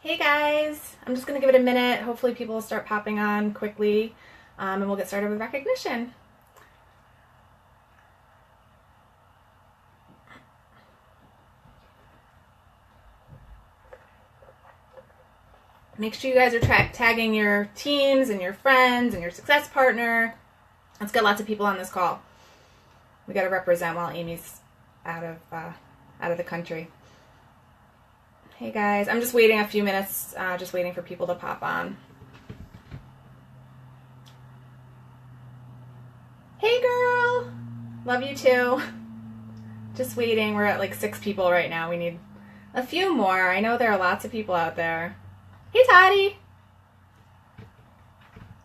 Hey guys, I'm just going to give it a minute. Hopefully people will start popping on quickly, and we'll get started with recognition. Make sure you guys are tagging your teams and your friends and your success partner. Let's get lots of people on this call. We got to represent while Amy's out of the country. Hey guys, I'm just waiting a few minutes, just waiting for people to pop on. Hey girl, love you too. Just waiting, we're at like 6 people right now. We need a few more. I know there are lots of people out there. Hey Toddy.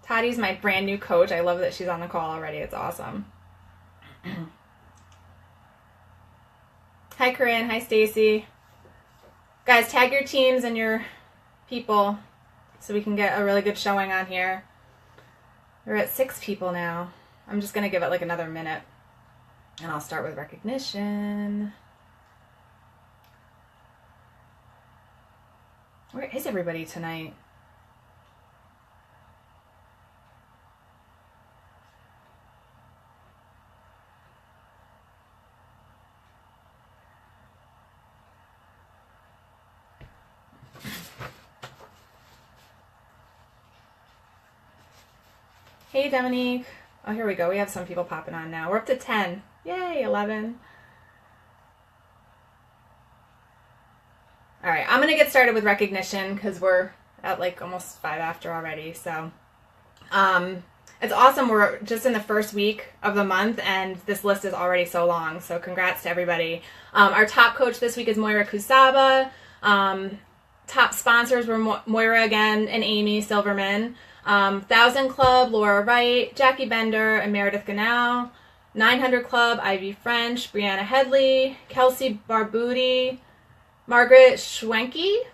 Toddy's my brand new coach. I love that she's on the call already. It's awesome. Hi Corinne, hi Stacy. Guys, tag your teams and your people so we can get a really good showing on here. We're at 6 people now. I'm just going to give it like another minute and I'll start with recognition. Where is everybody tonight? Hey Dominique. Oh, here we go. We have some people popping on now. We're up to 10. Yay, 11. All right, I'm going to get started with recognition because we're at like almost 5 after already. So it's awesome. We're just in the first week of the month and this list is already so long. So congrats to everybody. Our top coach this week is Moira Kusaba. Top sponsors were Moira again and Amy Silverman. 1000 Club, Laura Wright, Jackie Bender, and Meredith Ganau. 900 Club, Ivy French, Brianna Headley, Kelsey Barbuti, Margaret Schwenke.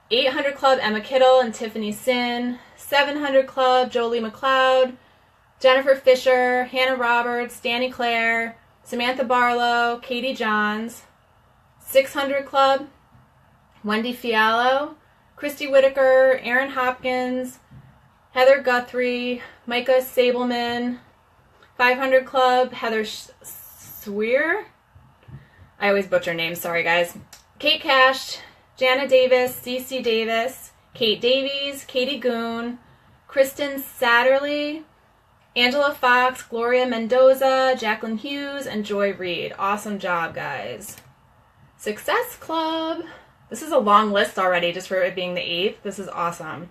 800 Club, Emma Kittle and Tiffany Sin. 700 Club, Jolie McLeod, Jennifer Fisher, Hannah Roberts, Dani Klahr, Samantha Barlow, Katie Johns. 600 Club, Wendy Fiallo, Christy Whitaker, Aaron Hopkins, Heather Guthrie, Micah Sableman. 500 Club, Heather Swear. I always butcher names, sorry guys. Kate Cash, Jana Davis, Cece Davis, Kate Davies, Katie Goon, Kristen Satterley, Angela Fox, Gloria Mendoza, Jacqueline Hughes, and Joy Reed. Awesome job, guys. Success Club. This is a long list already, just for it being the 8th. This is awesome.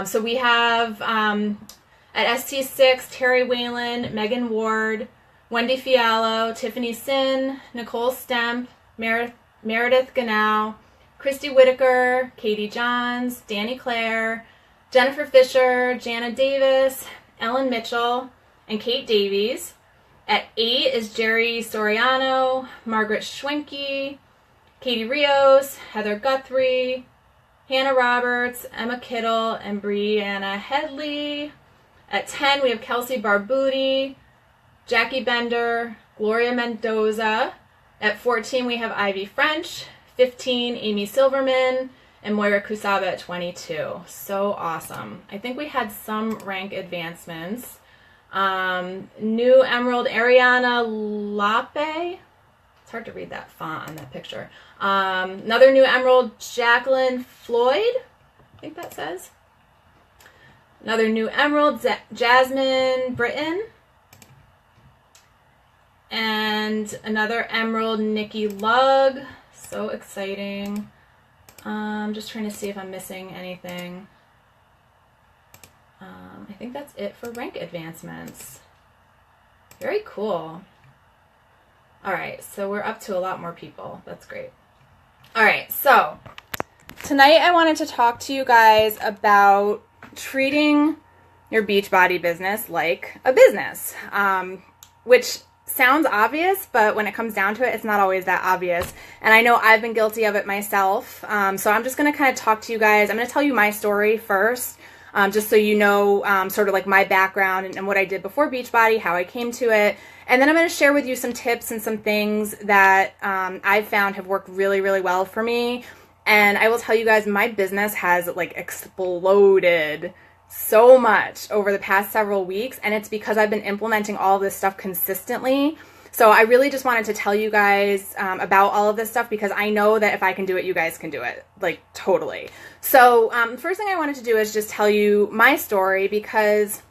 So we have at ST6, Terry Whalen, Megan Ward, Wendy Fiallo, Tiffany Sin, Nicole Stemp, Meredith Ganau, Christy Whitaker, Katie Johns, Dani Klahr, Jennifer Fisher, Jana Davis, Ellen Mitchell, and Kate Davies. At 8 is Jerry Soriano, Margaret Schwenke, Katie Rios, Heather Guthrie, Hannah Roberts, Emma Kittle, and Brianna Headley. At 10, we have Kelsey Barbuti, Jackie Bender, Gloria Mendoza. At 14, we have Ivy French. 15, Amy Silverman, and Moira Kusaba at 22. So awesome. I think we had some rank advancements. New Emerald, Ariana Lape. It's hard to read that font on that picture. Another new Emerald, Jacqueline Floyd, I think that says. Another new Emerald, Jasmine Britton. And another Emerald, Nikki Lugg. So exciting. Just trying to see if I'm missing anything. I think that's it for rank advancements. Very cool. All right, so we're up to a lot more people. That's great. All right, so tonight I wanted to talk to you guys about treating your Beachbody business like a business, which sounds obvious, but when it comes down to it, it's not always that obvious. And I know I've been guilty of it myself. So I'm just going to kind of talk to you guys. I'm going to tell you my story first, just so you know sort of like my background and what I did before Beachbody, how I came to it. And then I'm going to share with you some tips and some things that I've found have worked really, really well for me. And I will tell you guys, my business has like exploded so much over the past several weeks, and it's because I've been implementing all of this stuff consistently. So I really just wanted to tell you guys about all of this stuff, because I know that if I can do it, you guys can do it, like totally. So first thing I wanted to do is just tell you my story, because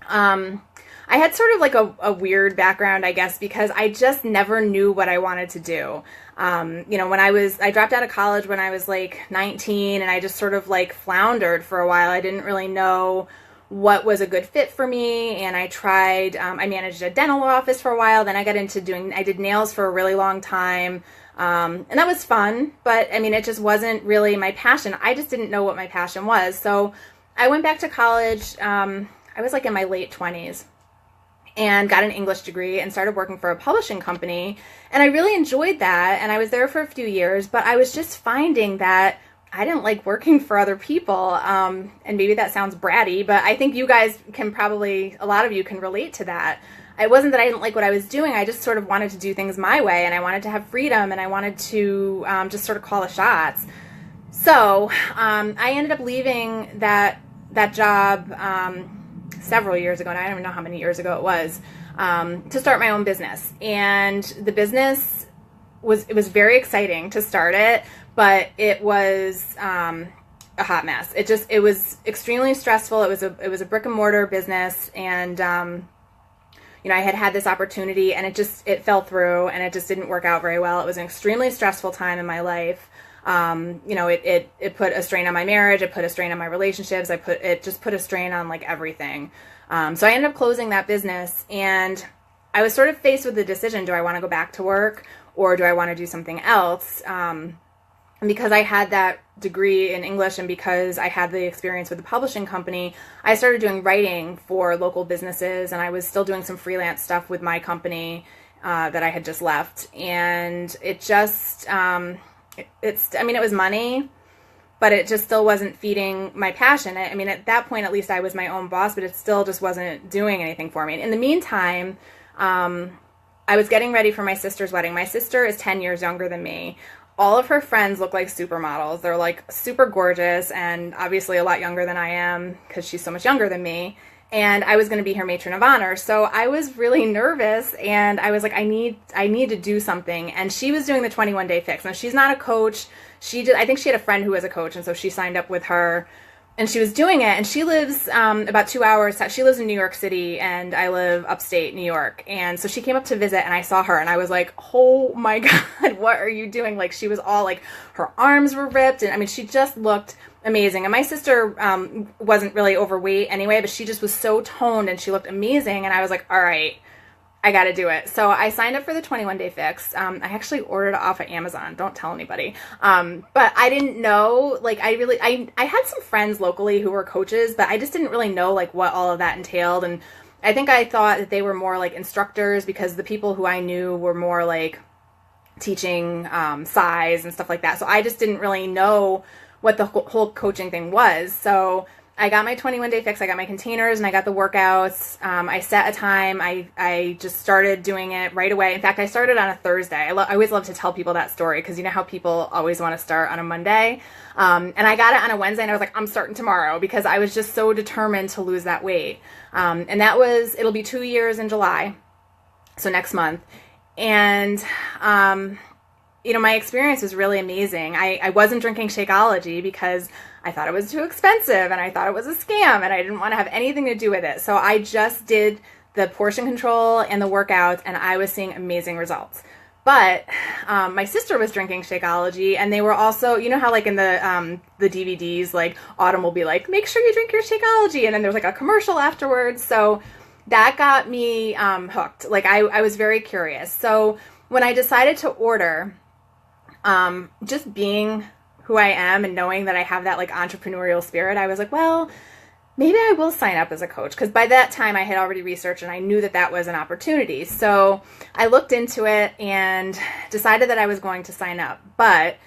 I had sort of like a weird background, I guess, because I just never knew what I wanted to do. You know, I dropped out of college when I was like 19, and I just sort of like floundered for a while. I didn't really know what was a good fit for me, and I tried, I managed a dental office for a while, then I got into I did nails for a really long time, and that was fun, but I mean, it just wasn't really my passion. I just didn't know what my passion was. So I went back to college, I was like in my late 20s, and got an English degree and started working for a publishing company, and I really enjoyed that, and I was there for a few years, but I was just finding that I didn't like working for other people, and maybe that sounds bratty, but I think you guys can probably, a lot of you can relate to that. It wasn't that I didn't like what I was doing, I just sort of wanted to do things my way, and I wanted to have freedom, and I wanted to just sort of call the shots. So I ended up leaving that job several years ago, and I don't even know how many years ago it was, to start my own business. And the business it was very exciting to start it, but it was a hot mess. It was extremely stressful. It was a brick and mortar business, and you know, I had this opportunity, and it fell through, and it just didn't work out very well. It was an extremely stressful time in my life. You know, it put a strain on my marriage. It put a strain on my relationships. It just put a strain on like everything. So I ended up closing that business, and I was sort of faced with the decision: do I want to go back to work, or do I want to do something else? And because I had that degree in English, and because I had the experience with the publishing company, I started doing writing for local businesses, and I was still doing some freelance stuff with my company that I had just left. And it just, I mean, it was money, but it just still wasn't feeding my passion. I mean, at that point, at least I was my own boss, but it still just wasn't doing anything for me. And in the meantime, I was getting ready for my sister's wedding. My sister is 10 years younger than me. All of her friends look like supermodels. They're like super gorgeous, and obviously a lot younger than I am, because she's so much younger than me. And I was going to be her matron of honor. So I was really nervous, and I was like, I need to do something. And she was doing the 21-day fix. Now, she's not a coach. I think she had a friend who was a coach, and so she signed up with her, and she was doing it. And she lives about 2 hours. She lives in New York City, and I live upstate New York. And so she came up to visit, and I saw her, and I was like, oh my God, what are you doing? Like, she was all like, her arms were ripped, and I mean, she just looked amazing. And my sister wasn't really overweight anyway, but she just was so toned, and she looked amazing. And I was like, all right, I got to do it. So I signed up for the 21-day fix. I actually ordered it off of Amazon. Don't tell anybody. But I didn't know, like, I had some friends locally who were coaches, but I just didn't really know like what all of that entailed. And I think I thought that they were more like instructors, because the people who I knew were more like teaching size and stuff like that. So I just didn't really know what the whole coaching thing was. So I got my 21-day fix, I got my containers, and I got the workouts. I set a time. I just started doing it right away. In fact, I started on a Thursday. I always love to tell people that story, because you know how people always want to start on a Monday. And I got it on a Wednesday, and I was like, I'm starting tomorrow, because I was just so determined to lose that weight. And it'll be 2 years in July, so next month. And you know, my experience was really amazing. I wasn't drinking Shakeology because I thought it was too expensive, and I thought it was a scam, and I didn't want to have anything to do with it. So I just did the portion control and the workouts, and I was seeing amazing results. But my sister was drinking Shakeology, and they were also, you know how like in the DVDs, like Autumn will be like, make sure you drink your Shakeology, and then there's like a commercial afterwards. So that got me hooked. Like I was very curious. So when I decided to order, just being who I am and knowing that I have that like entrepreneurial spirit, I was like, well, maybe I will sign up as a coach, because by that time I had already researched, and I knew that that was an opportunity. So I looked into it and decided that I was going to sign up. But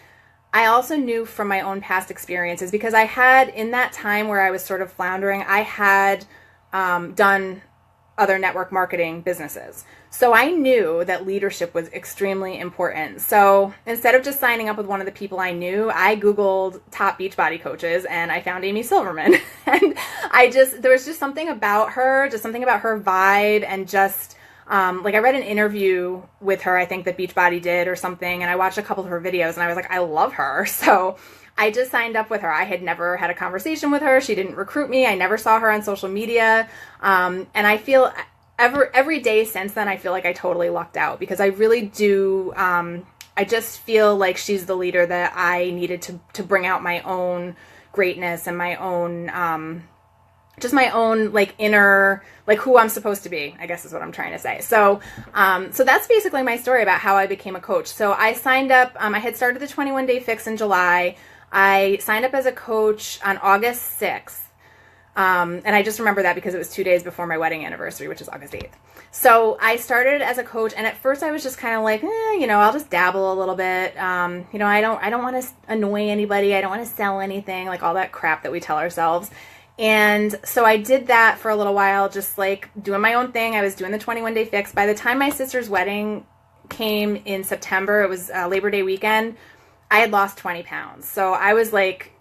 I also knew from my own past experiences, because I had, in that time where I was sort of floundering, I had done other network marketing businesses. So I knew that leadership was extremely important. So instead of just signing up with one of the people I knew, I Googled top Beachbody coaches and I found Amy Silverman. And there was just something about her, vibe, and just, like I read an interview with her, I think that Beachbody did or something, and I watched a couple of her videos and I was like, I love her. So I just signed up with her. I had never had a conversation with her. She didn't recruit me. I never saw her on social media. And I feel every day since then, I feel like I totally lucked out, because I really do. I just feel like she's the leader that I needed to bring out my own greatness and my own, just my own like inner, like who I'm supposed to be, I guess is what I'm trying to say. So, so that's basically my story about how I became a coach. So I signed up, I had started the 21-day fix in July. I signed up as a coach on August 6th. And I just remember that because it was 2 days before my wedding anniversary, which is August 8th. So I started as a coach, and at first I was just kind of like, I'll just dabble a little bit. I don't want to annoy anybody. I don't want to sell anything, like all that crap that we tell ourselves. And so I did that for a little while, just like doing my own thing. I was doing the 21-day fix. By the time my sister's wedding came in September, it was Labor Day weekend, I had lost 20 pounds. So I was like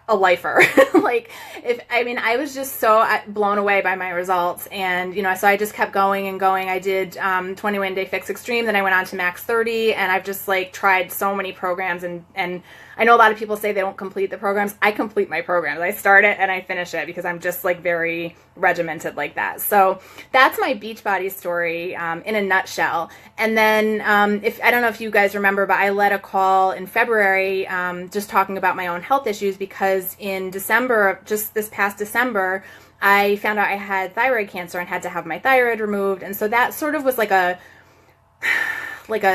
a lifer. I was just so blown away by my results. And, so I just kept going and going. I did 21-day fix extreme. Then I went on to max 30, and I've just like tried so many programs. And I know a lot of people say they don't complete the programs. I complete my programs. I start it and I finish it because I'm just like very regimented like that. So that's my Beachbody story in a nutshell. And then I don't know if you guys remember, but I led a call in February just talking about my own health issues, because in December, just this past December, I found out I had thyroid cancer and had to have my thyroid removed. And so that sort of was like a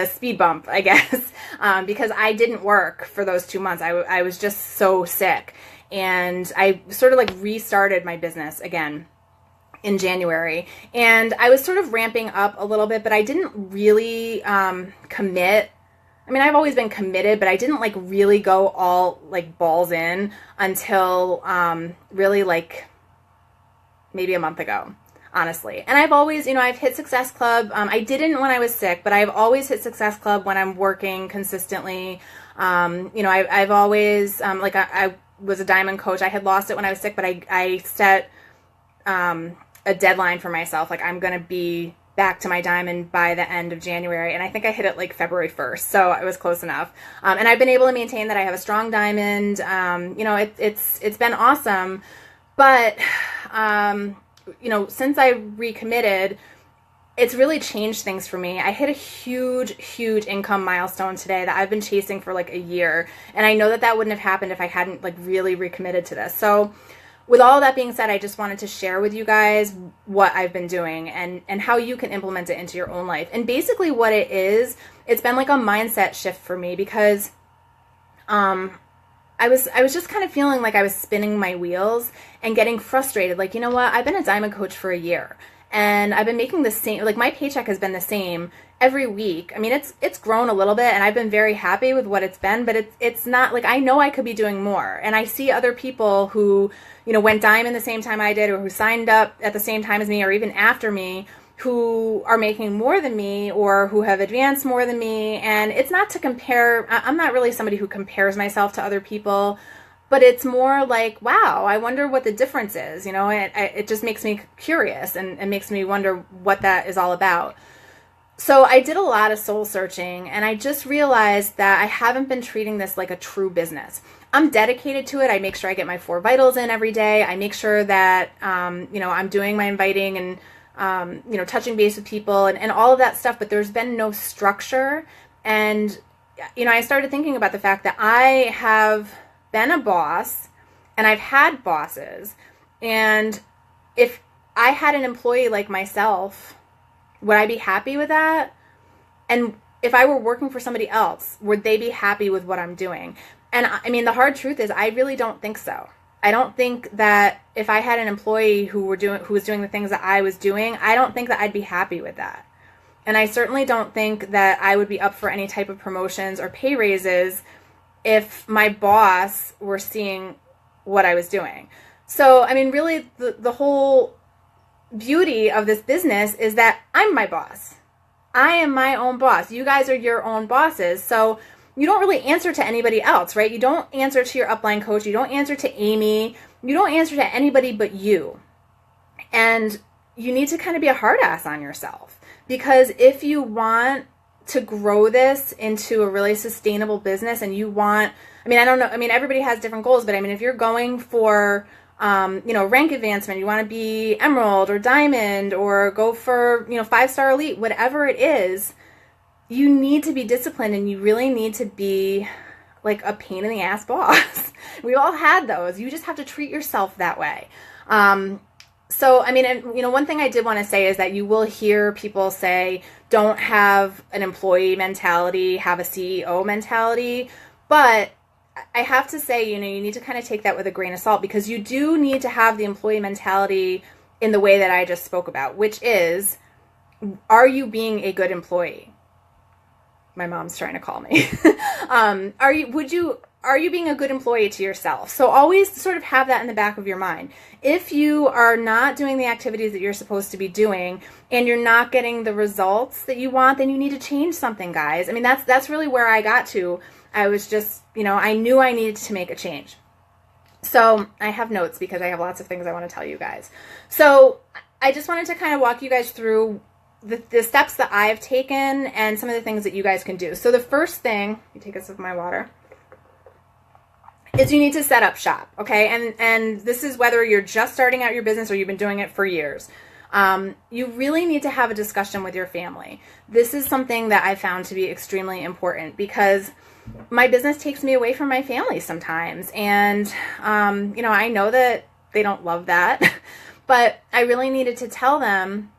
speed bump, I guess, because I didn't work for those 2 months. I was just so sick, and I sort of like restarted my business again in January, and I was sort of ramping up a little bit, but I didn't really commit. I mean, I've always been committed, but I didn't like really go all like balls in until really like maybe a month ago, honestly. And I've always, I've hit Success Club. I didn't when I was sick, but I've always hit Success Club when I'm working consistently. I've always, I was a Diamond Coach. I had lost it when I was sick, but I set a deadline for myself. Like, I'm going to be back to my Diamond by the end of January. And I think I hit it like February 1st. So it was close enough. And I've been able to maintain that I have a strong Diamond. It's been awesome. But, since I recommitted, it's really changed things for me. I hit a huge, huge income milestone today that I've been chasing for like a year. And I know that that wouldn't have happened if I hadn't like really recommitted to this. So with all that being said, I just wanted to share with you guys what I've been doing and how you can implement it into your own life. And basically what it is, it's been like a mindset shift for me, because I was just kind of feeling like I was spinning my wheels and getting frustrated. Like, you know what? I've been a Diamond Coach for a year, and I've been making the same, like my paycheck has been the same every week. I mean, it's grown a little bit, and I've been very happy with what it's been, but it's not like, I know I could be doing more. And I see other people who, went Diamond the same time I did, or who signed up at the same time as me, or even after me, who are making more than me, or who have advanced more than me. And it's not to compare. I'm not really somebody who compares myself to other people, but it's more like, wow, I wonder what the difference is. It just makes me curious and makes me wonder what that is all about. So I did a lot of soul searching, and I just realized that I haven't been treating this like a true business. I'm dedicated to it. I make sure I get my 4 vitals in every day. I make sure that, I'm doing my inviting and, touching base with people and all of that stuff, but there's been no structure. And, I started thinking about the fact that I have been a boss, and I've had bosses. And if I had an employee like myself, would I be happy with that? And if I were working for somebody else, would they be happy with what I'm doing? And I mean, the hard truth is, I really don't think so. I don't think that if I had an employee who was doing the things that I was doing, I don't think that I'd be happy with that. And I certainly don't think that I would be up for any type of promotions or pay raises if my boss were seeing what I was doing. So, I mean, really, the whole beauty of this business is that I'm my boss. I am my own boss. You guys are your own bosses. So you don't really answer to anybody else, right? You don't answer to your upline coach. You don't answer to Amy. You don't answer to anybody but you. And you need to kind of be a hard ass on yourself, because if you want to grow this into a really sustainable business and you want, I don't know, everybody has different goals, but if you're going for, rank advancement, you want to be emerald or diamond or go for, 5-star elite, whatever it is, you need to be disciplined, and you really need to be like a pain in the ass boss. We've all had those. You just have to treat yourself that way. So, one thing I did want to say is that you will hear people say, don't have an employee mentality, have a CEO mentality. But I have to say, you need to kind of take that with a grain of salt, because you do need to have the employee mentality in the way that I just spoke about, which is, are you being a good employee? My mom's trying to call me. Are you being a good employee to yourself? So always sort of have that in the back of your mind. If you are not doing the activities that you're supposed to be doing and you're not getting the results that you want, then you need to change something, guys. That's really where I got to. I was just, I knew I needed to make a change. So I have notes because I have lots of things I want to tell you guys. So I just wanted to kind of walk you guys through the steps that I've taken and some of the things that you guys can do. So the first thing, you take a sip of my water, is you need to set up shop, okay? And this is whether you're just starting out your business or you've been doing it for years. You really need to have a discussion with your family. This is something that I found to be extremely important, because my business takes me away from my family sometimes. And, I know that they don't love that, but I really needed to tell them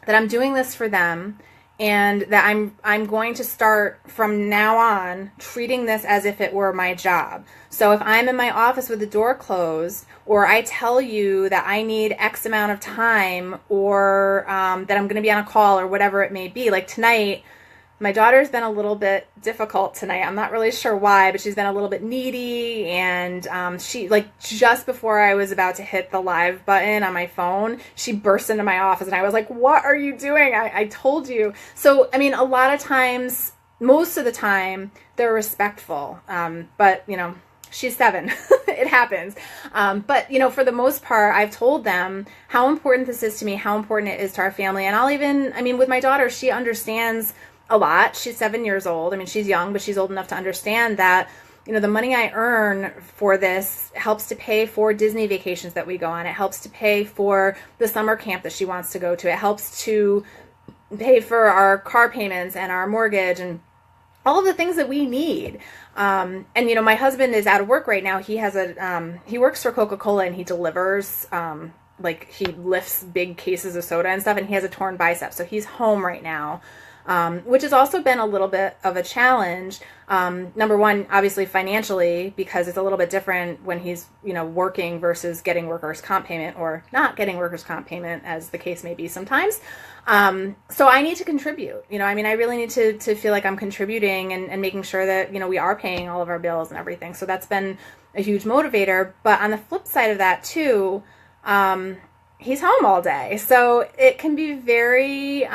that I'm doing this for them, and that I'm going to start from now on treating this as if it were my job. So if I'm in my office with the door closed, or I tell you that I need X amount of time, or that I'm going to be on a call, or whatever it may be, like tonight, my daughter's been a little bit difficult tonight. I'm not really sure why, but she's been a little bit needy, and she, just before I was about to hit the live button on my phone, she burst into my office, and I was like, what are you doing? I told you. So, a lot of times, most of the time, they're respectful, but, she's 7. It happens. But, for the most part, I've told them how important this is to me, how important it is to our family, and I'll even, with my daughter, she understands a lot. She's 7 years old. She's young, but she's old enough to understand that, the money I earn for this helps to pay for Disney vacations that we go on. It helps to pay for the summer camp that she wants to go to. It helps to pay for our car payments and our mortgage and all of the things that we need. And, my husband is out of work right now. He has he works for Coca-Cola, and he delivers, he lifts big cases of soda and stuff, and he has a torn bicep. So he's home right now. Which has also been a little bit of a challenge. Number one, obviously financially, because it's a little bit different when he's, working versus getting workers' comp payment, or not getting workers' comp payment, as the case may be sometimes. So I need to contribute. I really need to feel like I'm contributing and making sure that, we are paying all of our bills and everything. So that's been a huge motivator. But on the flip side of that too, he's home all day. So it can be very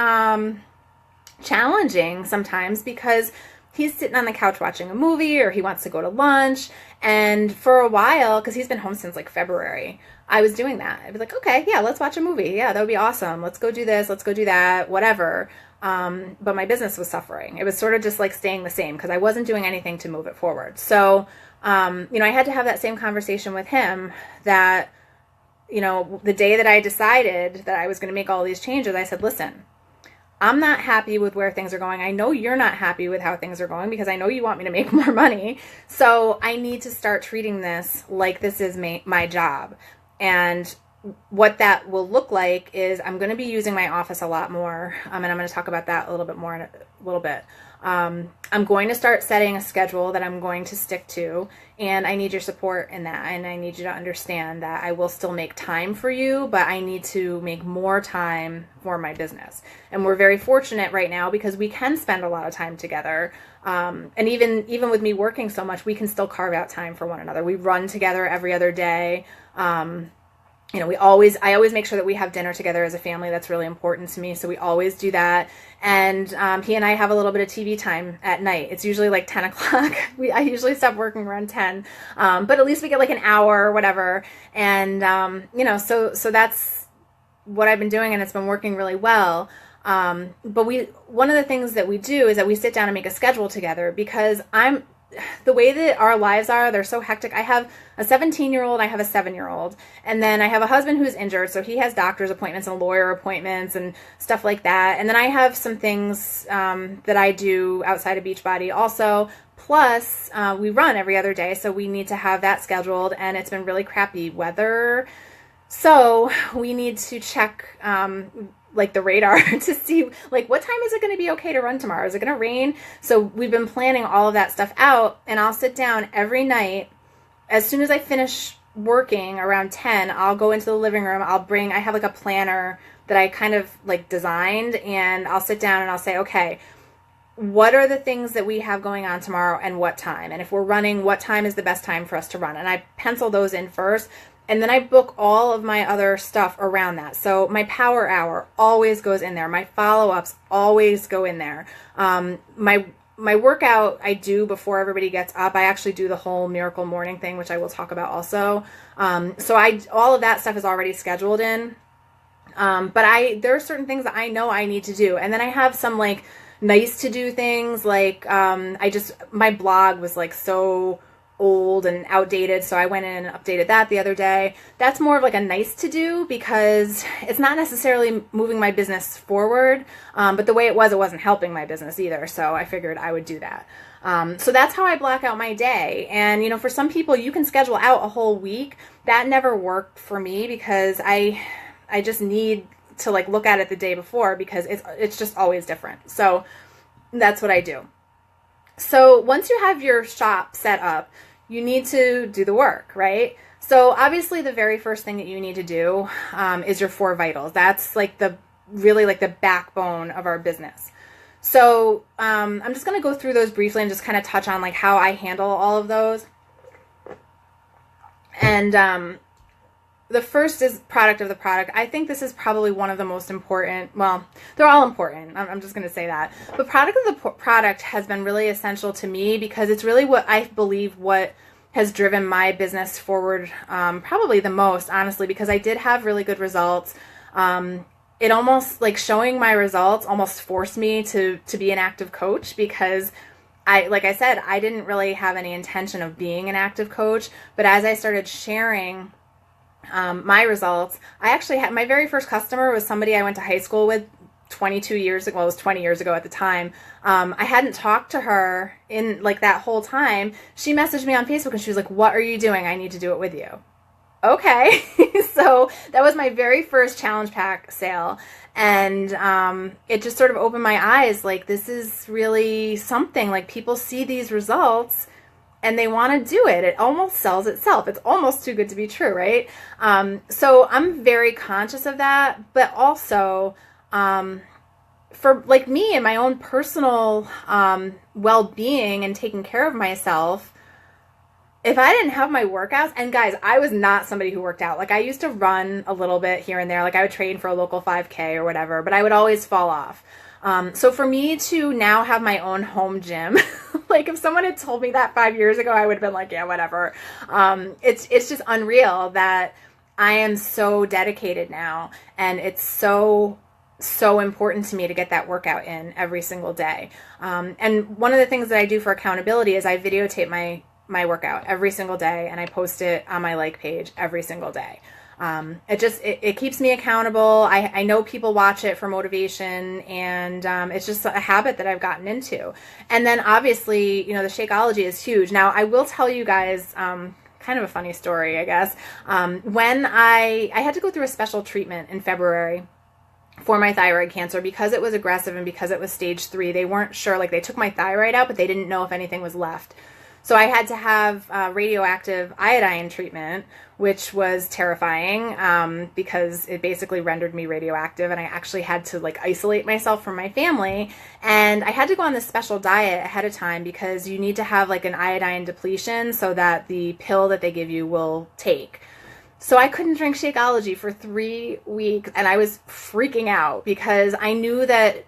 challenging sometimes, because he's sitting on the couch watching a movie, or he wants to go to lunch. And for a while, because he's been home since February, I was doing that. I'd be like, okay, yeah, let's watch a movie. Yeah, that would be awesome. Let's go do this. Let's go do that, whatever. But my business was suffering. It was sort of just staying the same, because I wasn't doing anything to move it forward. So, I had to have that same conversation with him, that, the day that I decided that I was going to make all these changes, I said, listen, I'm not happy with where things are going. I know you're not happy with how things are going, because I know you want me to make more money. So I need to start treating this like this is my job. And what that will look like is I'm going to be using my office a lot more. And I'm going to talk about that a little bit more in a little bit. I'm going to start setting a schedule that I'm going to stick to, and I need your support in that. And I need you to understand that I will still make time for you, but I need to make more time for my business. And we're very fortunate right now, because we can spend a lot of time together. And even with me working so much, we can still carve out time for one another. We run together every other day. you know, I always make sure that we have dinner together as a family. That's really important to me. So we always do that. And he and I have a little bit of TV time at night. It's usually like 10 o'clock. I usually stop working around 10. But at least we get like an hour or whatever. And, you know, so that's what I've been doing, and it's been working really well. But one of the things that we do is that we sit down and make a schedule together, because the way that our lives are, they're so hectic. I have a 17-year-old, I have a 7-year-old, and then I have a husband who's injured, so he has doctor's appointments and lawyer appointments and stuff like that. And then I have some things that I do outside of Beachbody also. Plus, we run every other day, so we need to have that scheduled, and it's been really crappy weather. So we need to check like the radar to see like what time is it going to be okay to run tomorrow? Is it going to rain? So we've been planning all of that stuff out, and I'll sit down every night. As soon as I finish working around 10, I'll go into the living room. I have like a planner that I kind of like designed, and I'll sit down and I'll say, okay, what are the things that we have going on tomorrow and what time? And if we're running, what time is the best time for us to run? And I pencil those in first. And then I book all of my other stuff around that. So my power hour always goes in there. My follow-ups always go in there. My workout I do before everybody gets up. I actually do the whole miracle morning thing, which I will talk about also. So all of that stuff is already scheduled in. But there are certain things that I know I need to do. And then I have some like nice to do things. Like my blog was like so old and outdated, so I went in and updated that the other day. That's more of like a nice to do, because it's not necessarily moving my business forward, but the way it wasn't helping my business either, so I figured I would do that. So that's how I block out my day. And you know, for some people you can schedule out a whole week. That never worked for me, because I just need to like look at it the day before, because it's just always different. So that's what I do. So once you have your shop set up, you need to do the work, right? So obviously the very first thing that you need to do is your 4 vitals. That's like really like the backbone of our business. So I'm just going to go through those briefly and just kind of touch on like how I handle all of those. And the first is product of the product. I think this is probably one of the most important. Well, they're all important. I'm just going to say that. But product of the product has been really essential to me, because it's really what I believe what has driven my business forward probably the most, honestly, because I did have really good results. It almost like showing my results almost forced me to be an active coach, because like I said, I didn't really have any intention of being an active coach. But as I started sharing my results, I actually had my very first customer was somebody I went to high school with 22 years ago. Well, it was 20 years ago at the time. I hadn't talked to her in like that whole time. She messaged me on Facebook and she was like, "What are you doing? I need to do it with you." Okay. So that was my very first challenge pack sale. And it just sort of opened my eyes. Like, this is really something. Like, people see these results and they want to do it. It almost sells itself. It's almost too good to be true, right? So I'm very conscious of that, but also for like me and my own personal well-being and taking care of myself, if I didn't have my workouts, and guys, I was not somebody who worked out. Like, I used to run a little bit here and there. Like, I would train for a local 5K or whatever, but I would always fall off. So for me to now have my own home gym, like if someone had told me that 5 years ago, I would have been like, yeah, whatever. It's just unreal that I am so dedicated now, and it's so important to me to get that workout in every single day. And one of the things that I do for accountability is I videotape my workout every single day, and I post it on my like page every single day. It keeps me accountable. I know people watch it for motivation, and it's just a habit that I've gotten into. And then obviously, you know, the Shakeology is huge. Now, I will tell you guys kind of a funny story, I guess. When I had to go through a special treatment in February for my thyroid cancer because it was aggressive and because it was stage 3. They weren't sure. Like, they took my thyroid out, but they didn't know if anything was left. So I had to have radioactive iodine treatment, which was terrifying because it basically rendered me radioactive, and I actually had to like isolate myself from my family. And I had to go on this special diet ahead of time because you need to have like an iodine depletion so that the pill that they give you will take. So I couldn't drink Shakeology for 3 weeks, and I was freaking out because I knew that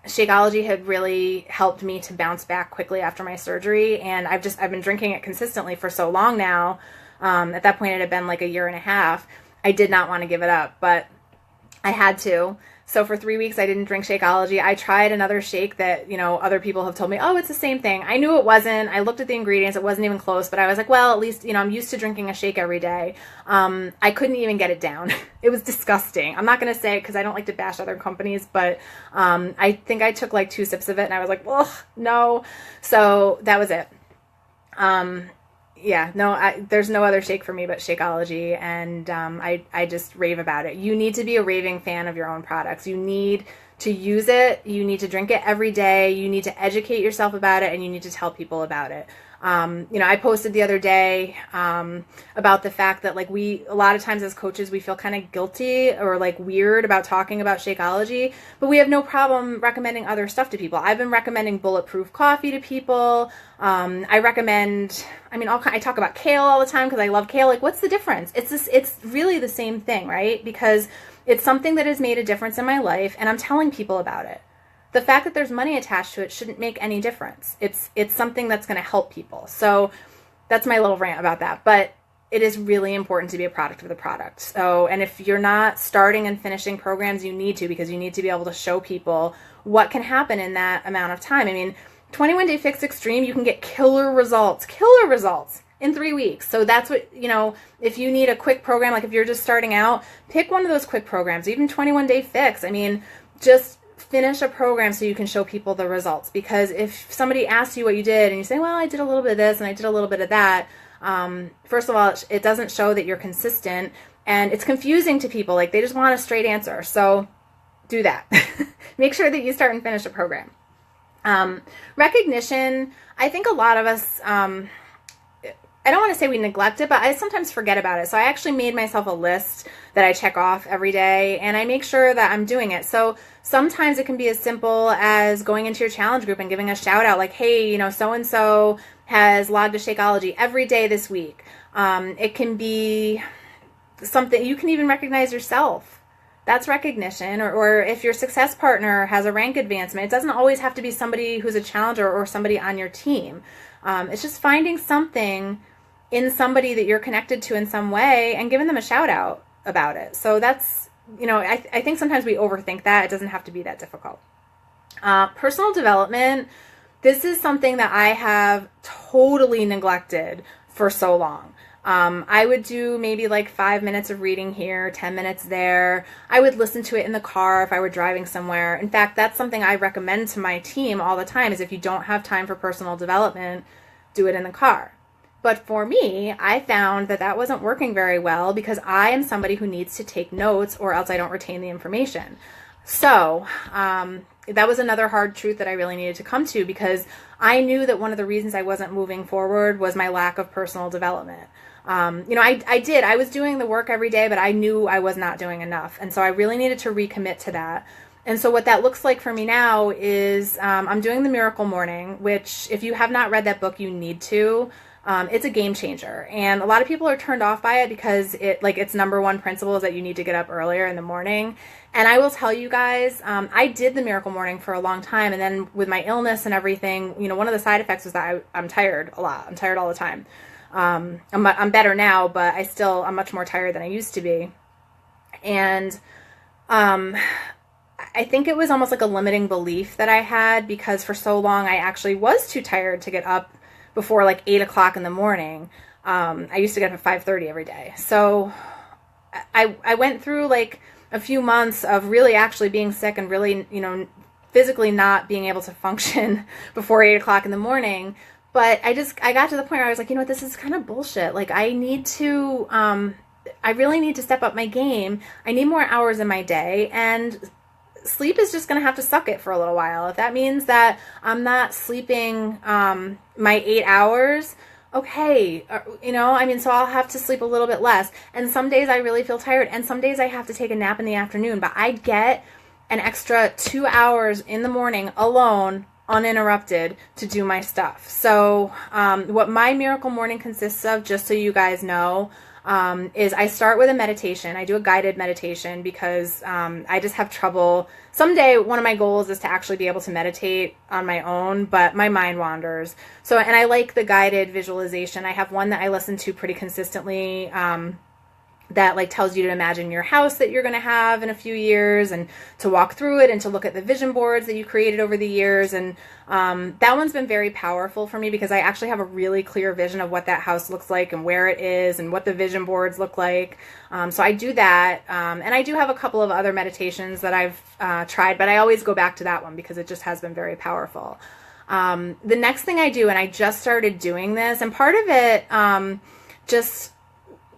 Shakeology had really helped me to bounce back quickly after my surgery, and I've been drinking it consistently for so long now. At that point, it had been like a year and a half. I did not want to give it up, but I had to. So for 3 weeks, I didn't drink Shakeology. I tried another shake that, other people have told me, oh, it's the same thing. I knew it wasn't. I looked at the ingredients. It wasn't even close, but I was like, well, at least, I'm used to drinking a shake every day. I couldn't even get it down. It was disgusting. I'm not going to say it because I don't like to bash other companies, but I think I took like 2 sips of it and I was like, oh, no. So that was it. Yeah, no, there's no other shake for me but Shakeology, and I just rave about it. You need to be a raving fan of your own products. You need to use it. You need to drink it every day. You need to educate yourself about it, and you need to tell people about it. I posted the other day about the fact that like a lot of times as coaches, we feel kind of guilty or like weird about talking about Shakeology, but we have no problem recommending other stuff to people. I've been recommending Bulletproof coffee to people. I talk about kale all the time because I love kale. Like, what's the difference? It's really the same thing, right? Because it's something that has made a difference in my life, and I'm telling people about it. The fact that there's money attached to it shouldn't make any difference. It's something that's going to help people. So that's my little rant about that. But it is really important to be a product of the product. So, and if you're not starting and finishing programs, you need to, because you need to be able to show people what can happen in that amount of time. 21 Day Fix Extreme, you can get killer results in 3 weeks. So that's what, if you need a quick program, like if you're just starting out, pick one of those quick programs, even 21 Day Fix. Just finish a program so you can show people the results. Because if somebody asks you what you did and you say, well, I did a little bit of this and I did a little bit of that, first of all, it doesn't show that you're consistent, and it's confusing to people. Like, they just want a straight answer. So do that. Make sure that you start and finish a program. Recognition, I think a lot of us, I don't want to say we neglect it, but I sometimes forget about it. So I actually made myself a list that I check off every day, and I make sure that I'm doing it. So sometimes it can be as simple as going into your challenge group and giving a shout out like, hey, so-and-so has logged a Shakeology every day this week. It can be something, you can even recognize yourself. That's recognition. Or if your success partner has a rank advancement, it doesn't always have to be somebody who's a challenger or somebody on your team. It's just finding something in somebody that you're connected to in some way and giving them a shout out about it. So that's, I think sometimes we overthink that. It doesn't have to be that difficult. Personal development, this is something that I have totally neglected for so long. I would do maybe like 5 minutes of reading here, 10 minutes there. I would listen to it in the car if I were driving somewhere. In fact, that's something I recommend to my team all the time, is if you don't have time for personal development, do it in the car. But for me, I found that that wasn't working very well because I am somebody who needs to take notes or else I don't retain the information. So that was another hard truth that I really needed to come to, because I knew that one of the reasons I wasn't moving forward was my lack of personal development. I was doing the work every day, but I knew I was not doing enough. And so I really needed to recommit to that. And so what that looks like for me now is I'm doing the Miracle Morning, which if you have not read that book, you need to. It's a game changer. And a lot of people are turned off by it because its number one principle is that you need to get up earlier in the morning. And I will tell you guys, I did the Miracle Morning for a long time. And then with my illness and everything, one of the side effects was that I'm tired a lot. I'm tired all the time. I'm better now, but I'm much more tired than I used to be. And I think it was almost like a limiting belief that I had, because for so long I actually was too tired to get up before like 8 o'clock in the morning. I used to get up at 5:30 every day. So I went through like a few months of really actually being sick and really, physically not being able to function before 8 o'clock in the morning. But I got to the point where I was like, this is kind of bullshit. Like, I really need to step up my game. I need more hours in my day, and sleep is just going to have to suck it for a little while. If that means that I'm not sleeping my 8 hours, okay, so I'll have to sleep a little bit less. And some days I really feel tired, and some days I have to take a nap in the afternoon, but I get an extra 2 hours in the morning alone, uninterrupted, to do my stuff. So what my Miracle Morning consists of, just so you guys know, is I start with a meditation. I do a guided meditation because I just have trouble. Someday, one of my goals is to actually be able to meditate on my own, but my mind wanders. So, and I like the guided visualization. I have one that I listen to pretty consistently, that like tells you to imagine your house that you're going to have in a few years and to walk through it and to look at the vision boards that you created over the years. And that one's been very powerful for me because I actually have a really clear vision of what that house looks like and where it is and what the vision boards look like. So I do that. And I do have a couple of other meditations that I've tried, but I always go back to that one because it just has been very powerful. The next thing I do, and I just started doing this, and part of it just,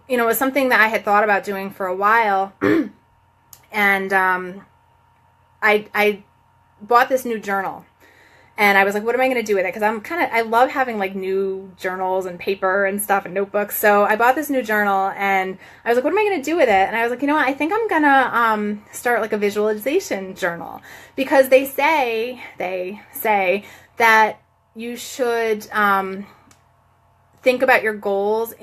you know, it was something that I had thought about doing for a while. And I bought this new journal. And I was like, what am I going to do with it? Because I love having like new journals and paper and stuff and notebooks. So I bought this new journal and I was like, what am I going to do with it? And I was like, you know what? I think I'm going to start like a visualization journal, because they say that you should think about your goals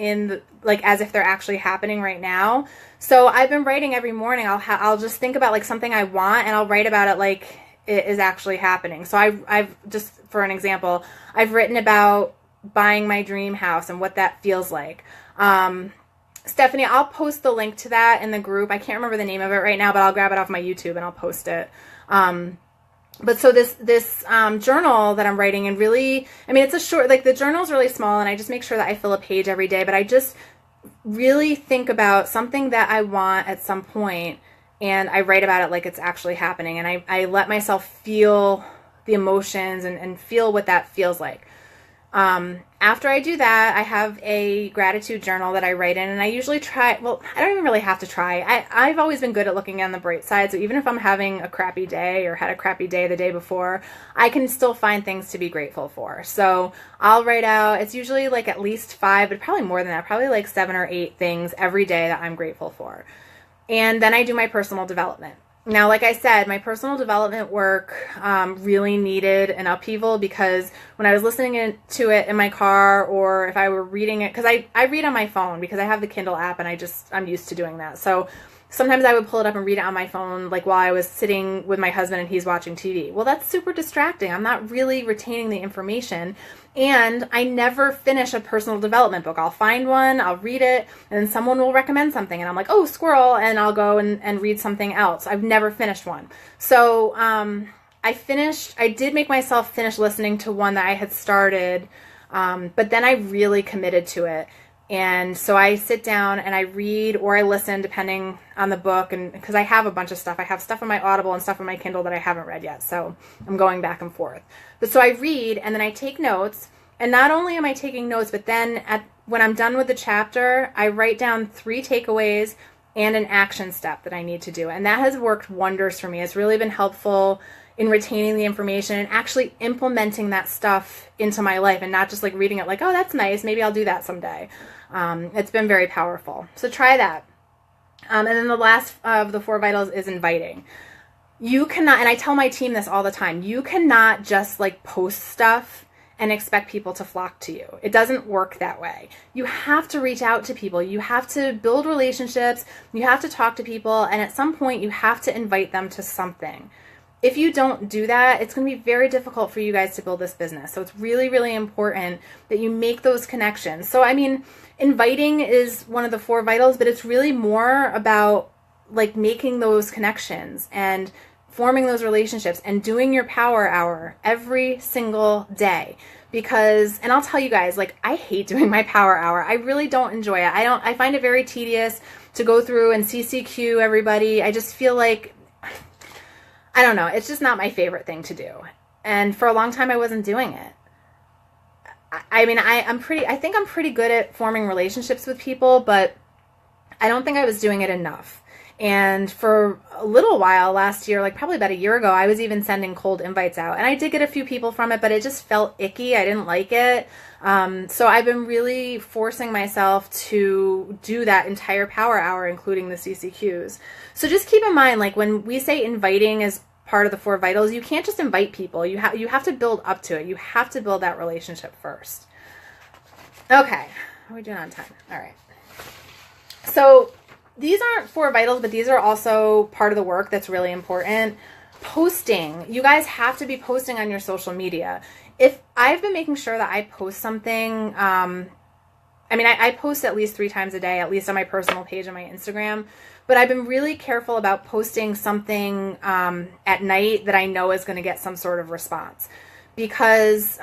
like as if they're actually happening right now. So I've been writing every morning. I'll just think about like something I want and I'll write about it like it is actually happening. So I've just, for an example, I've written about buying my dream house and what that feels like. Stephanie, I'll post the link to that in the group. I can't remember the name of it right now, but I'll grab it off my YouTube and I'll post it. But so this journal that I'm writing, and really, I mean, it's a short, like the journal's really small and I just make sure that I fill a page every day, but I just really think about something that I want at some point and I write about it like it's actually happening. And I let myself feel the emotions and feel what that feels like. After I do that, I have a gratitude journal that I write in, and I usually try, well, I don't even really have to try. I've always been good at looking on the bright side. So even if I'm having a crappy day or had a crappy day the day before, I can still find things to be grateful for. So I'll write out, it's usually like at least 5, but probably more than that, probably like 7 or 8 things every day that I'm grateful for. And then I do my personal development. Now, like I said, my personal development work really needed an upheaval, because when I was listening to it in my car, or if I were reading it, because I read on my phone because I have the Kindle app and I'm used to doing that. So sometimes I would pull it up and read it on my phone, like while I was sitting with my husband and he's watching TV. Well, that's super distracting. I'm not really retaining the information. And I never finish a personal development book. I'll find one, I'll read it, and then someone will recommend something and I'm like, oh, squirrel, and I'll go and read something else. I've never finished one. So I did make myself finish listening to one that I had started, but then I really committed to it. And so I sit down and I read or I listen depending on the book, and because I have a bunch of stuff. I have stuff on my Audible and stuff on my Kindle that I haven't read yet. So I'm going back and forth. But so I read and then I take notes. And not only am I taking notes, but then when I'm done with the chapter, I write down 3 takeaways and an action step that I need to do. And that has worked wonders for me. It's really been helpful in retaining the information and actually implementing that stuff into my life, and not just like reading it like, oh, that's nice, maybe I'll do that someday. It's been very powerful. So try that. And then the last of the 4 vitals is inviting. You cannot, and I tell my team this all the time, you cannot just like post stuff and expect people to flock to you. It doesn't work that way. You have to reach out to people. You have to build relationships. You have to talk to people. And at some point you have to invite them to something. If you don't do that, it's going to be very difficult for you guys to build this business. So it's really, really important that you make those connections. So, I mean, inviting is one of the 4 vitals, but it's really more about like making those connections and forming those relationships and doing your power hour every single day. Because, and I'll tell you guys, like, I hate doing my power hour. I really don't enjoy it. I find it very tedious to go through and CCQ everybody. I just feel like, I don't know, it's just not my favorite thing to do. And for a long time I wasn't doing it. I mean, I think I'm pretty good at forming relationships with people, but I don't think I was doing it enough. And for a little while last year, like probably about a year ago, I was even sending cold invites out. And I did get a few people from it, but it just felt icky. I didn't like it. So I've been really forcing myself to do that entire power hour, including the CCQs. So just keep in mind, like when we say inviting is part of the 4 vitals, you can't just invite people. You have to build up to it. You have to build that relationship first. Okay. How are we doing on time? All right. So these aren't 4 vitals, but these are also part of the work that's really important. Posting. You guys have to be posting on your social media. If I've been making sure that I post something, I post at least 3 times a day, at least on my personal page and my Instagram, but I've been really careful about posting something at night that I know is going to get some sort of response. Because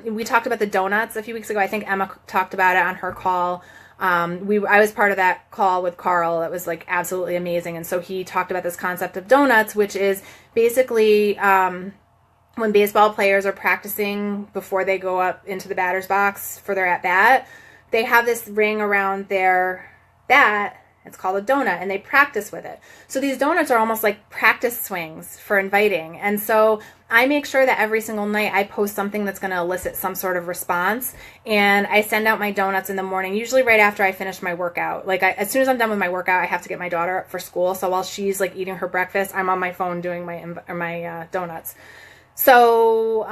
we talked about the donuts a few weeks ago. I think Emma talked about it on her call. I was part of that call with Carl. That was like absolutely amazing. And so he talked about this concept of donuts, which is basically when baseball players are practicing before they go up into the batter's box for their at bat, they have this ring around their bat. It's called a donut, and they practice with it. So these donuts are almost like practice swings for inviting. And so I make sure that every single night I post something that's going to elicit some sort of response. And I send out my donuts in the morning, usually right after I finish my workout. Like as soon as I'm done with my workout, I have to get my daughter up for school. So while she's like eating her breakfast, I'm on my phone doing my donuts. So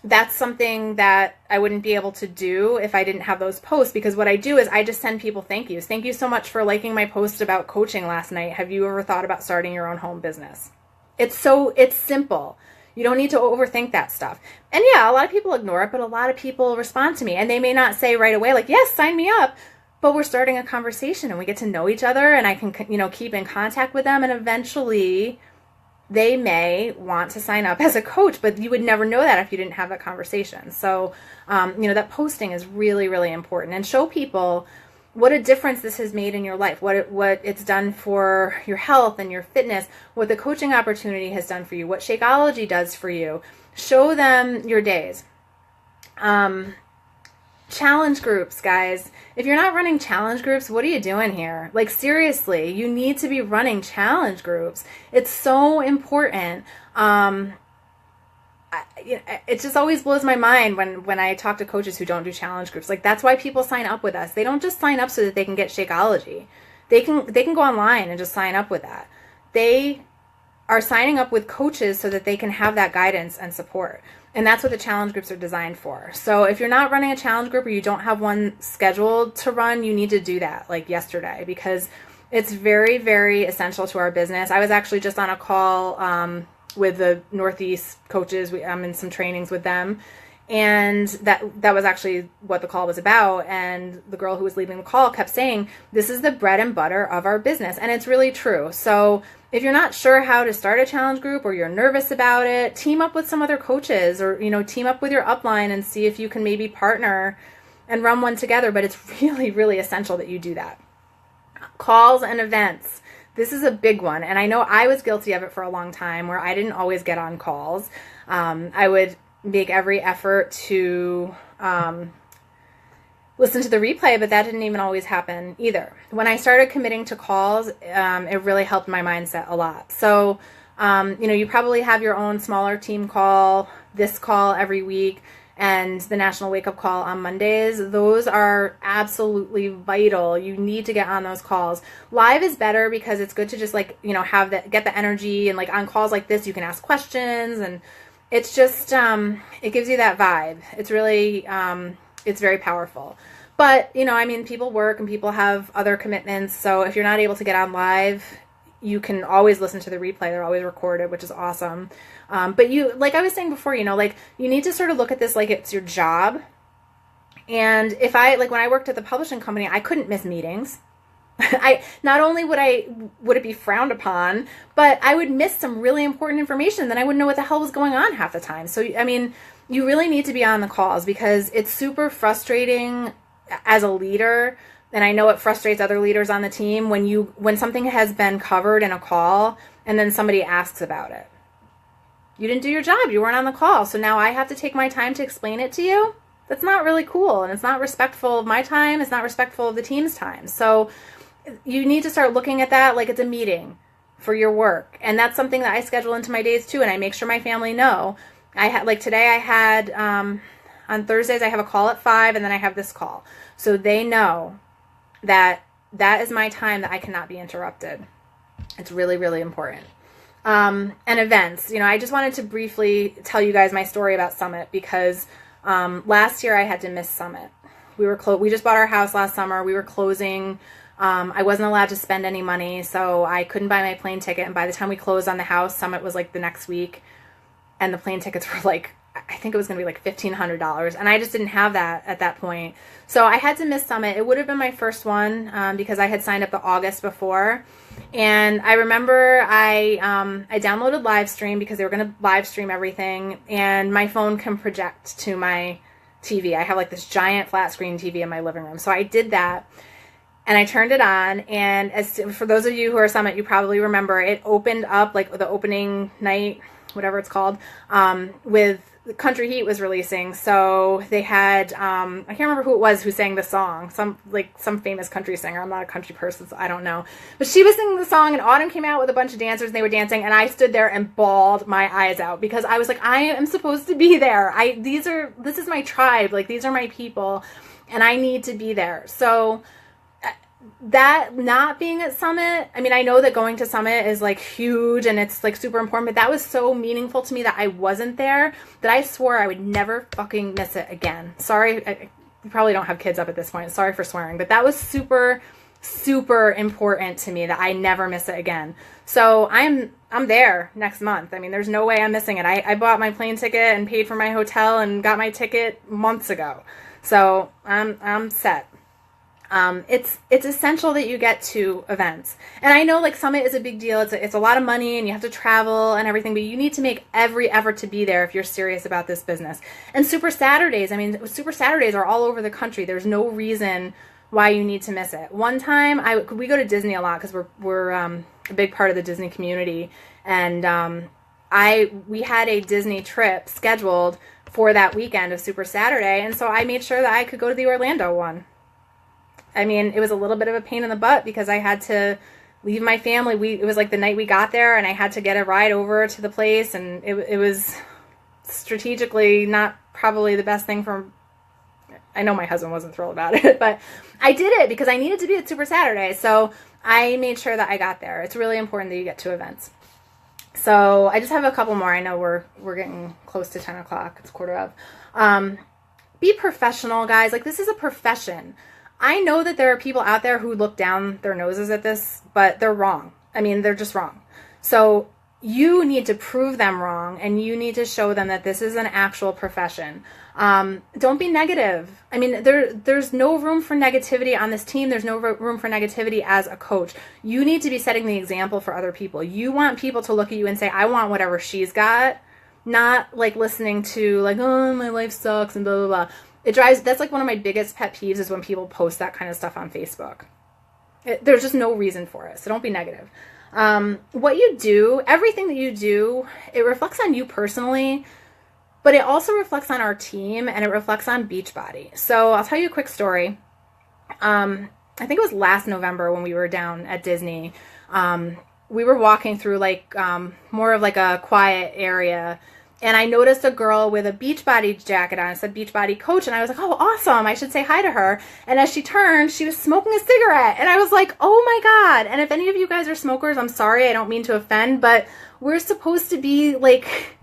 that's something that I wouldn't be able to do if I didn't have those posts, because what I do is I just send people thank yous. Thank you so much for liking my post about coaching last night. Have you ever thought about starting your own home business? It's simple. You don't need to overthink that stuff. And yeah, a lot of people ignore it, but a lot of people respond to me, and they may not say right away, like, yes, sign me up, but we're starting a conversation and we get to know each other, and I can, keep in contact with them, and eventually they may want to sign up as a coach, but you would never know that if you didn't have that conversation. So, that posting is really, really important, and show people what a difference this has made in your life, what it's done for your health and your fitness, what the coaching opportunity has done for you, what Shakeology does for you. Show them your days. Challenge groups, guys. If you're not running challenge groups, what are you doing here? Like, seriously, you need to be running challenge groups. It's so important. It just always blows my mind when I talk to coaches who don't do challenge groups. Like, that's why people sign up with us. They don't just sign up so that they can get Shakeology. They can go online and just sign up with that. They are signing up with coaches so that they can have that guidance and support. And that's what the challenge groups are designed for. So if you're not running a challenge group, or you don't have one scheduled to run, you need to do that like yesterday, because it's very, very essential to our business. I was actually just on a call with the Northeast coaches. I'm in some trainings with them, and that was actually what the call was about. And the girl who was leading the call kept saying, this is the bread and butter of our business. And it's really true. So if you're not sure how to start a challenge group, or you're nervous about it, team up with some other coaches, or, team up with your upline and see if you can maybe partner and run one together. But it's really, really essential that you do that. Calls and events. This is a big one. And I know I was guilty of it for a long time, where I didn't always get on calls. I would make every effort to listen to the replay, but that didn't even always happen either. When I started committing to calls, it really helped my mindset a lot. So, you probably have your own smaller team call, this call every week, and the National Wake Up Call on Mondays. Those are absolutely vital. You need to get on those calls. Live is better because it's good to just get the energy, and like on calls like this, you can ask questions, and it's just, it gives you that vibe. It's really, it's very powerful. But, people work and people have other commitments. So if you're not able to get on live, you can always listen to the replay. They're always recorded, which is awesome. But like I was saying before, you need to sort of look at this like it's your job. And if when I worked at the publishing company, I couldn't miss meetings. Not only would it be frowned upon, but I would miss some really important information. Then I wouldn't know what the hell was going on half the time. So, you really need to be on the calls, because it's super frustrating as a leader. And I know it frustrates other leaders on the team when something has been covered in a call and then somebody asks about it. You didn't do your job. You weren't on the call. So now I have to take my time to explain it to you. That's not really cool. And it's not respectful of my time. It's not respectful of the team's time. So you need to start looking at that like it's a meeting for your work. And that's something that I schedule into my days too. And I make sure my family know. Today I had, on Thursdays, I have a call at 5, and then I have this call. So they know that is my time, that I cannot be interrupted. It's really, really important. And events. I just wanted to briefly tell you guys my story about Summit, because last year I had to miss Summit We just bought our house last summer. We were closing. I wasn't allowed to spend any money, so I couldn't buy my plane ticket. And by the time we closed on the house, Summit was like the next week, and the plane tickets were like, I think it was going to be like $1,500, and I just didn't have that at that point. So I had to miss Summit. It would have been my first one because I had signed up the August before. And I remember I downloaded Livestream because they were going to live stream everything, and my phone can project to my TV. I have like this giant flat screen TV in my living room. So I did that, and I turned it on, and for those of you who are Summit, you probably remember it opened up like the opening night, whatever it's called, with Country Heat was releasing. So they had, I can't remember who it was who sang the song, some famous country singer. I'm not a country person, so I don't know. But she was singing the song, and Autumn came out with a bunch of dancers, and they were dancing, and I stood there and bawled my eyes out because I was like, I am supposed to be there. This is my tribe. Like, these are my people, and I need to be there. So that not being at Summit, I mean, I know that going to Summit is like huge and it's like super important, but that was so meaningful to me that I wasn't there that I swore I would never fucking miss it again. Sorry, you probably don't have kids up at this point. Sorry for swearing, but that was super, super important to me that I never miss it again. So I'm there next month. I mean, there's no way I'm missing it. I bought my plane ticket and paid for my hotel and got my ticket months ago. So I'm set. It's essential that you get to events. And I know like Summit is a big deal. It's a lot of money and you have to travel and everything, but you need to make every effort to be there if you're serious about this business. And Super Saturdays, I mean, Super Saturdays are all over the country. There's no reason why you need to miss it. One time we go to Disney a lot because we're a big part of the Disney community. And, we had a Disney trip scheduled for that weekend of Super Saturday. And so I made sure that I could go to the Orlando one. I mean, it was a little bit of a pain in the butt because I had to leave my family. It was like the night we got there, and I had to get a ride over to the place, and it was strategically not probably the best thing I know my husband wasn't thrilled about it, but I did it because I needed to be at Super Saturday, so I made sure that I got there. It's really important that you get to events. So I just have a couple more. I know we're getting close to 10 o'clock. It's 11:15. Be professional, guys. Like, this is a profession. I know that there are people out there who look down their noses at this, but they're wrong. I mean, they're just wrong. So you need to prove them wrong, and you need to show them that this is an actual profession. Don't be negative. I mean, there's no room for negativity on this team. There's no room for negativity as a coach. You need to be setting the example for other people. You want people to look at you and say, I want whatever she's got, not like listening to like, oh, my life sucks and blah, blah, blah. That's like one of my biggest pet peeves is when people post that kind of stuff on Facebook. There's just no reason for it. So don't be negative. What you do, everything that you do, it reflects on you personally, but it also reflects on our team and it reflects on Beachbody. So I'll tell you a quick story. I think it was last November when we were down at Disney. We were walking through like more of like a quiet area, and I noticed a girl with a Beachbody jacket on. It said Beachbody Coach. And I was like, oh, awesome. I should say hi to her. And as she turned, she was smoking a cigarette. And I was like, oh my God. And if any of you guys are smokers, I'm sorry. I don't mean to offend, but we're supposed to be like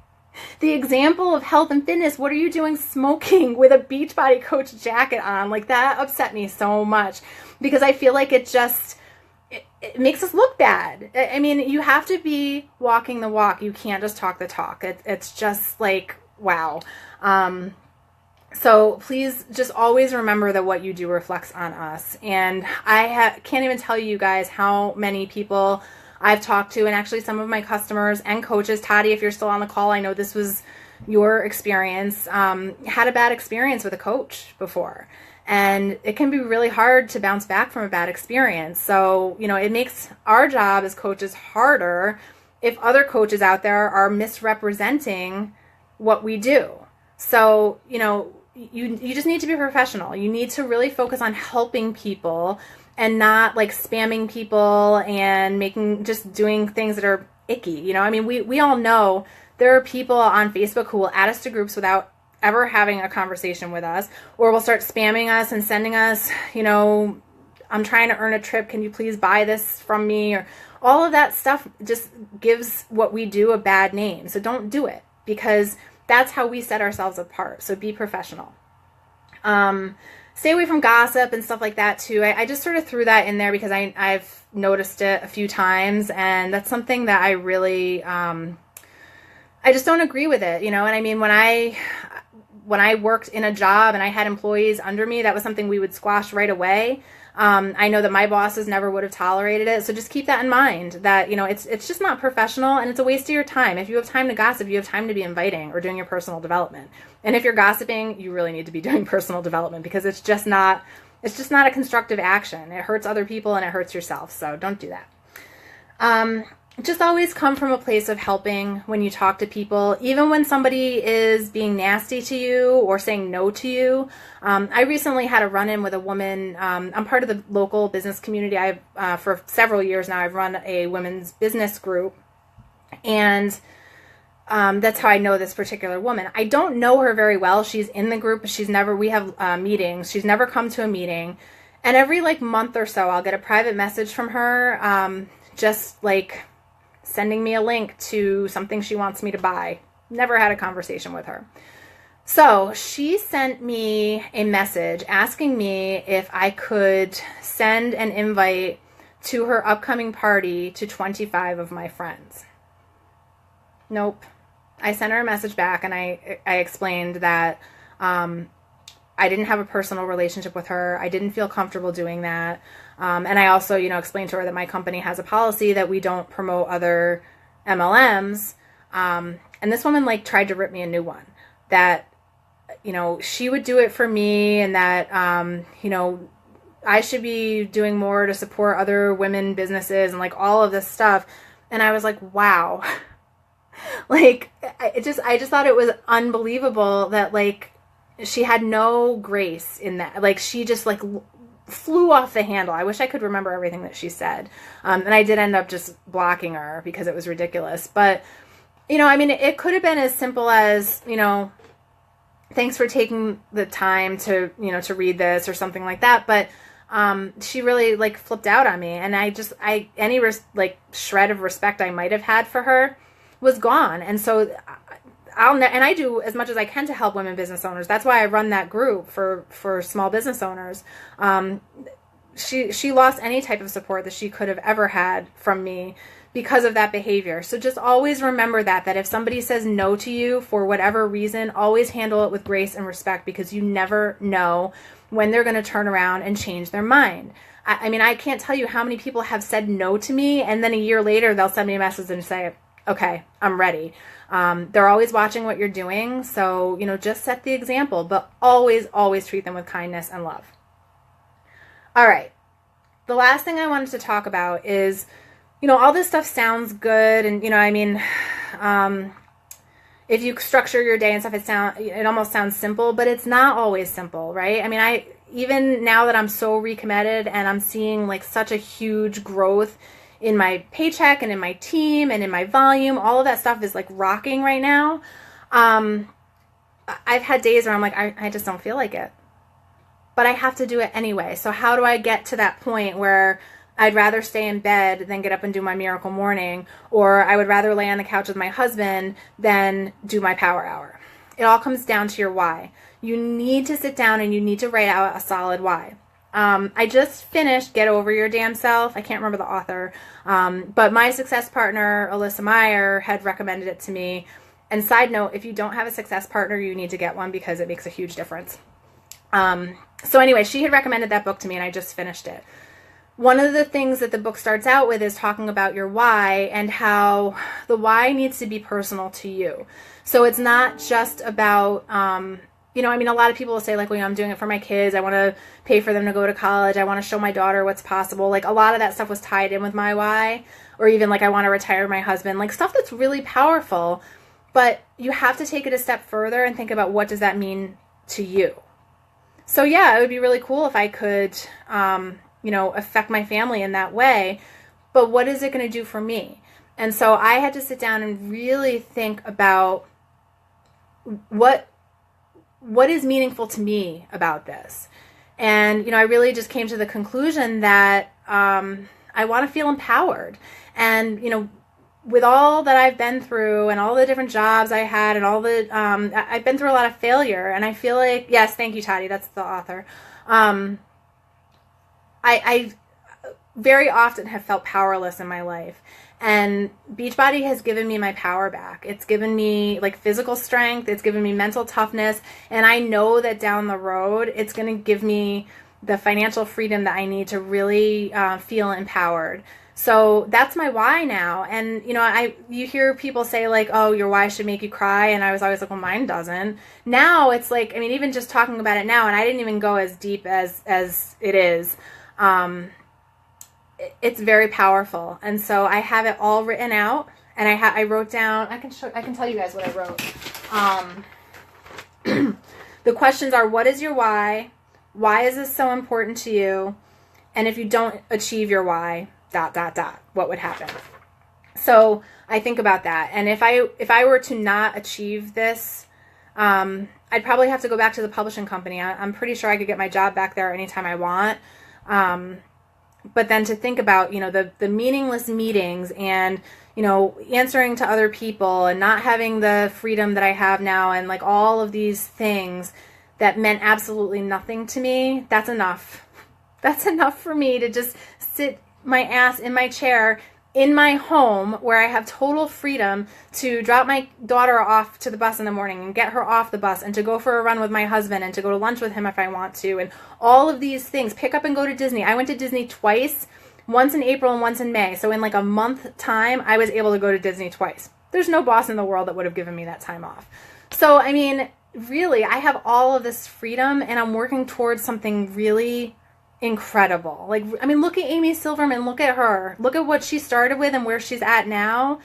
the example of health and fitness. What are you doing smoking with a Beachbody Coach jacket on? Like, that upset me so much because I feel like it makes us look bad. I mean, you have to be walking the walk. You can't just talk the talk. It's just like, wow. So please just always remember that what you do reflects on us. And I can't even tell you guys how many people I've talked to, and actually some of my customers and coaches. Toddy, if you're still on the call, I know this was your experience, had a bad experience with a coach before. And it can be really hard to bounce back from a bad experience. So, it makes our job as coaches harder if other coaches out there are misrepresenting what we do. So, you just need to be professional. You need to really focus on helping people and not like spamming people and just doing things that are icky. I mean, we all know there are people on Facebook who will add us to groups without ever having a conversation with us, or will start spamming us and sending us, I'm trying to earn a trip. Can you please buy this from me? Or all of that stuff just gives what we do a bad name. So don't do it, because that's how we set ourselves apart. So be professional. stay away from gossip and stuff like that too. I just sort of threw that in there because I've noticed it a few times, and that's something that I really, I just don't agree with it, And I mean, when I worked in a job and I had employees under me, that was something we would squash right away. I know that my bosses never would have tolerated it. So just keep that in mind that, it's just not professional, and it's a waste of your time. If you have time to gossip, you have time to be inviting or doing your personal development. And if you're gossiping, you really need to be doing personal development, because it's just not a constructive action. It hurts other people and it hurts yourself. So don't do that. Just always come from a place of helping when you talk to people, even when somebody is being nasty to you or saying no to you. I recently had a run-in with a woman. I'm part of the local business community. For several years now, I've run a women's business group, and that's how I know this particular woman. I don't know her very well. She's in the group, but we have meetings. She's never come to a meeting. And every month or so, I'll get a private message from her, just sending me a link to something she wants me to buy. Never had a conversation with her. So she sent me a message asking me if I could send an invite to her upcoming party to 25 of my friends. Nope. I sent her a message back, and I explained that I didn't have a personal relationship with her. I didn't feel comfortable doing that. And I also, explained to her that my company has a policy that we don't promote other MLMs. And this woman tried to rip me a new one, that, she would do it for me, and that, I should be doing more to support other women businesses and all of this stuff. And I was like, wow. I just thought it was unbelievable that she had no grace in that. She just flew off the handle. I wish I could remember everything that she said. And I did end up just blocking her because it was ridiculous. But, it could have been as simple as, thanks for taking the time to, to read this or something like that. But she really flipped out on me. And any shred of respect I might have had for her was gone. And so I do as much as I can to help women business owners. That's why I run that group for small business owners. She lost any type of support that she could have ever had from me because of that behavior. So just always remember that if somebody says no to you for whatever reason, always handle it with grace and respect, because you never know when they're going to turn around and change their mind. I mean, I can't tell you how many people have said no to me, and then a year later they'll send me a message and say, okay, I'm ready. They're always watching what you're doing. So, just set the example, but always, always treat them with kindness and love. All right. The last thing I wanted to talk about is, all this stuff sounds good. And, if you structure your day and stuff, it almost sounds simple, but it's not always simple, right? I mean, even now that I'm so recommitted and I'm seeing such a huge growth in my paycheck and in my team and in my volume, all of that stuff is rocking right now. I've had days where I'm I just don't feel like it, but I have to do it anyway. So how do I get to that point where I'd rather stay in bed than get up and do my miracle morning, or I would rather lay on the couch with my husband than do my power hour? It all comes down to your why. You need to sit down and you need to write out a solid why. I just finished Get Over Your Damn Self. I can't remember the author, but my success partner, Alyssa Meyer, had recommended it to me. And side note, if you don't have a success partner, you need to get one, because it makes a huge difference. So anyway, she had recommended that book to me, and I just finished it. One of the things that the book starts out with is talking about your why, and how the why needs to be personal to you. So it's not just about, a lot of people will say I'm doing it for my kids. I want to pay for them to go to college. I want to show my daughter what's possible. A lot of that stuff was tied in with my why, or even I want to retire my husband, stuff that's really powerful, but you have to take it a step further and think about, what does that mean to you? So yeah, it would be really cool if I could, affect my family in that way, but what is it going to do for me? And so I had to sit down and really think about what is meaningful to me about this. And, I really just came to the conclusion that I want to feel empowered. And, with all that I've been through and all the different jobs I had and all the, I've been through a lot of failure, and I feel yes, thank you, Tati, that's the author. I very often have felt powerless in my life. And Beachbody has given me my power back. It's given me like physical strength. It's given me mental toughness. And I know that down the road, it's going to give me the financial freedom that I need to really feel empowered. So that's my why now. And, you know, you hear people say like, oh, your why should make you cry. And I was always like, well, mine doesn't. Now it's like, I mean, even just talking about it now, and I didn't even go as deep as it is. It's very powerful. And so I have it all written out, and I wrote down, I can tell you guys what I wrote. The questions are, what is your why? Why is this so important to you? And if you don't achieve your why, ... what would happen? So I think about that. And if I were to not achieve this, I'd probably have to go back to the publishing company. I'm pretty sure I could get my job back there anytime I want. But then to think about, you know, the meaningless meetings and, you know, answering to other people and not having the freedom that I have now and like all of these things that meant absolutely nothing to me, that's enough. That's enough for me to just sit my ass in my chair in my home where I have total freedom to drop my daughter off to the bus in the morning and get her off the bus and to go for a run with my husband and to go to lunch with him if I want to, and all of these things. Pick up and go to Disney. I went to Disney twice, once in April and once in May. So in like a month time, I was able to go to Disney twice. There's no boss in the world that would have given me that time off. So, I mean, really, I have all of this freedom and I'm working towards something really incredible. Like, I mean, look at Amy Silverman, look at her, look at what she started with and where she's at now.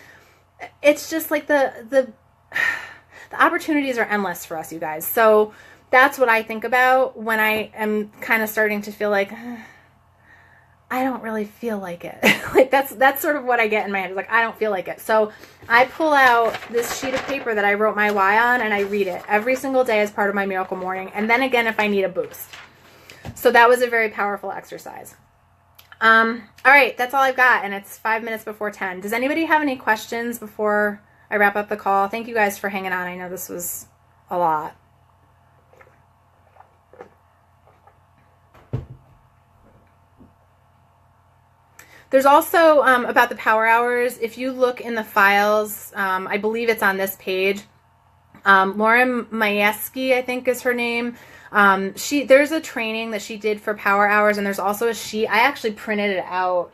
It's just like the opportunities are endless for us, you guys. So that's what I think about when I am kind of starting to feel like I don't really feel like it. Like that's sort of what I get in my head. It's like, I don't feel like it. So I pull out this sheet of paper that I wrote my why on and I read it every single day as part of my miracle morning. And then again, if I need a boost. So that was a very powerful exercise. All right, that's all I've got, and it's 5 minutes before 10. Does anybody have any questions before I wrap up the call? Thank you guys for hanging on. I know this was a lot. There's also about the power hours. If you look in the files, I believe it's on this page. Lauren Majewski, I think is her name. There's a training that she did for power hours, and there's also a sheet. I actually printed it out.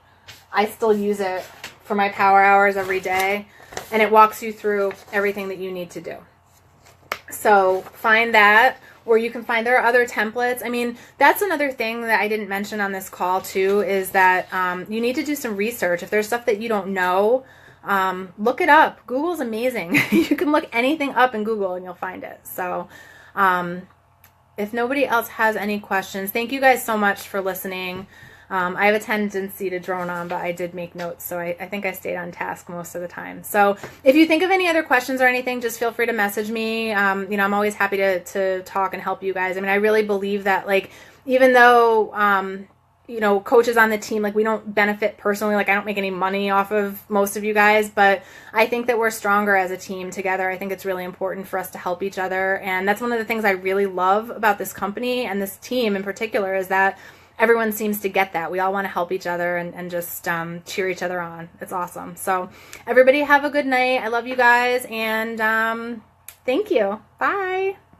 I still use it for my power hours every day, and it walks you through everything that you need to do. So find that, or you can find, there are other templates. I mean, that's another thing that I didn't mention on this call too, is that you need to do some research. If there's stuff that you don't know, look it up. Google's amazing. You can look anything up in Google and you'll find it. So if nobody else has any questions, thank you guys so much for listening. I have a tendency to drone on, but I did make notes, so I think I stayed on task most of the time. So if you think of any other questions or anything, just feel free to message me. You know, I'm always happy to talk and help you guys. I mean, I really believe that, like, even though, you know, coaches on the team, like, we don't benefit personally, like, I don't make any money off of most of you guys, but I think that we're stronger as a team together. I think it's really important for us to help each other, and that's one of the things I really love about this company and this team in particular, is that everyone seems to get that. We all want to help each other and just cheer each other on. It's awesome. So everybody have a good night. I love you guys, and thank you. Bye.